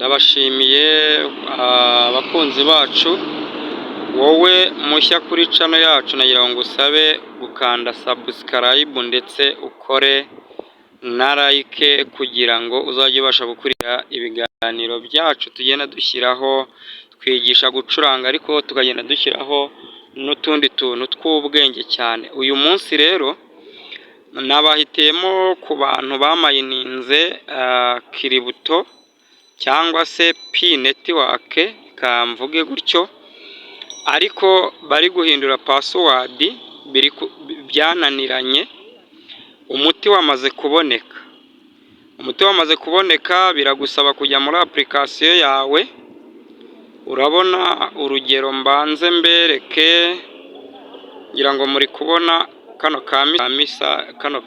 Ndabashimiye abakunzi bacu, wowe mushya kuri channel yacu nagira ngo usabe gukanda subscribe ndetse ukore na like kugira ngo uzajye ubasha gukurira ibiganiro byacu tugenda dushyiraho, twigisha gucuranga ariko tukagenda dushyiraho n'utundi tuntu tw'ubwenge cyane. Uyu munsi rero nabahitiyemo ku bantu bamayininze kiributo cyangwa se P-network kamvuge gutyo, ariko bari guhindura password byananiranye. Umuti wamaze kuboneka, biragusaba kujya muri application yawe. Urabona urugero mbanze mbereke, ngira ngo muri kubona kano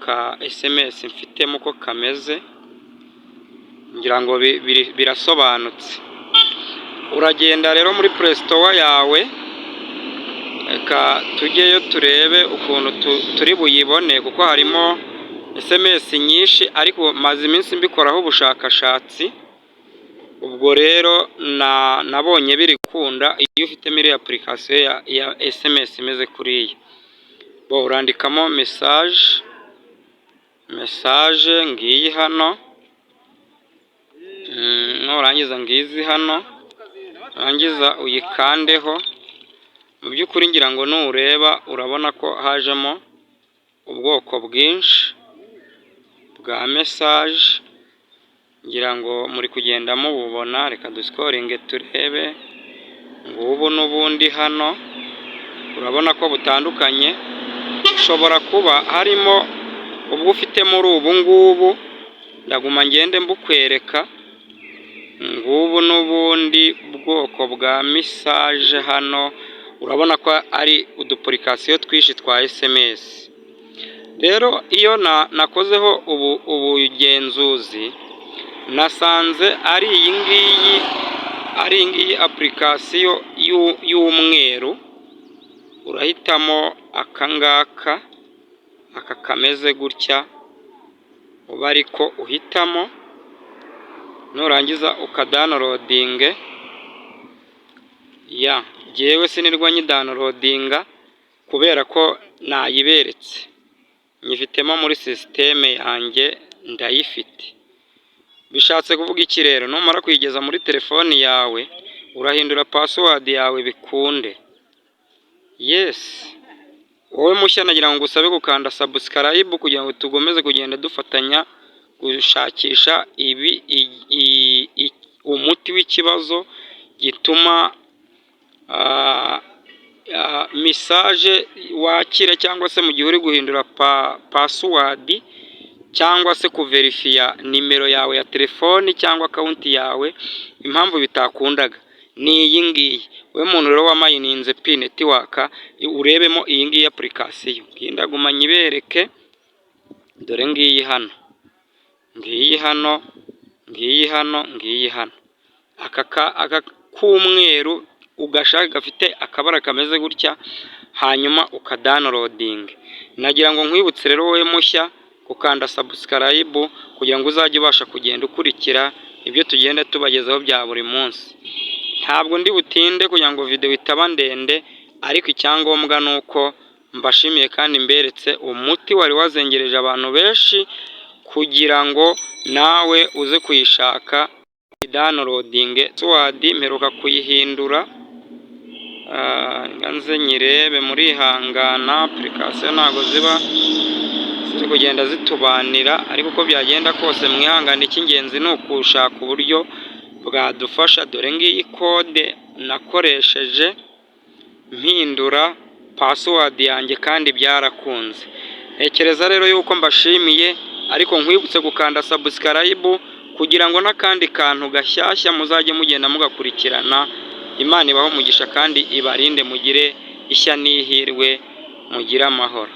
ka SMS mfitemo uko kameze, ngira ngo birasobanutse. Uragenda rero muri Play Store yawe, reka tujyeyo turebe ukuntu turi buyibone, kuko harimo SMS nyinshi ariko maze iminsi mbikoraho ubushakashatsi. Ubwo rero nabonye biri kunda iyo ufite muri application ya SMS imeze kuriya. Urandikamo message ngiyi hano, nurangiza ngizi hano, urangiza uyikandeho. Mu by'ukuri ngira ngo nureba urabona ko hajemo ubwoko bwinshi bwa message, ngira ngo muri kugenda mububona. Reka duscoringe turebe, ngubu n'ubundi hano urabona ko butandukanye. Ushobora kuba harimo ubwo ufite muri ubu ngubu, ndaguma ngende mbukwereka. Ngubu n'ubundi bwoko bwa message hano, urabona ko ari udupurikasiyo twinshi twa SMS. Rero iyo nakozeho ubugenzuzi, nasanze ari iyi ngiyi application y'umweru. Urahitamo aka kameze gutya, uba ariko uhitamo, nurangiza ukadownloadinge. Jyewe sinirwa nyidownloadinga kubera ko nayiberetse, nyifitemo muri systeme yanjye, ndayifite. Bishatse kuvuga iki rero? Numara kuyigeza muri telefoni yawe, urahindura password yawe bikunde. Yes, wowe mushya nagira ngo usabe gukanda subscribe kugira ngo tugomeze kugenda dufatanya gushakisha umuti w'ikibazo gituma message wakira, cyangwa se mu gihe uri guhindura password cyangwa se kuverifiya nimero yawe ya telefoni cyangwa account yawe, impamvu bitakundaga ni iyi ngiyi. We muntu rero wamayininze P-network, urebemo iyi ngiyi application. Ndaguma nyibereke, dore ngiyi hano, ngiyi hano. Aka k'umweru ugashaka gafite akabara kameze gutya, hanyuma ukadownloading. Nagira ngo nkwibutse rero wowe mushya gukanda subscribe kugira ngo uzajye ubasha kugenda ukurikira ibyo tugenda tubagezaho bya buri munsi. Ntabwo ndi butinde kugira ngo video itaba ndende, ariko icyangombwa nuko mbashimiye kandi mberetse umuti wari wazengereje abantu benshi, kugira ngo nawe uze kuyishaka downloading. Password mperuka kuyihindura, nganze nyirebe muri hangana. Application ntago ziba ziri kugenda zitubanira, ariko uko byagenda kose mwihangane. Icy'ingenzi ni ukushaka uburyo bwadufasha. Dore ngiyi code nakoresheje mpindura password yanjye kandi byarakunze. Ntekereza rero yuko mbashimiye, ariko nkwibutse gukanda subscribe kugira ngo n'akandi kantu gashyashya muzajye mugenda mugakurikirana. Imana ibaho umugisha kandi ibarinde, mugire ishya n'ihirwe, mugire amahoro.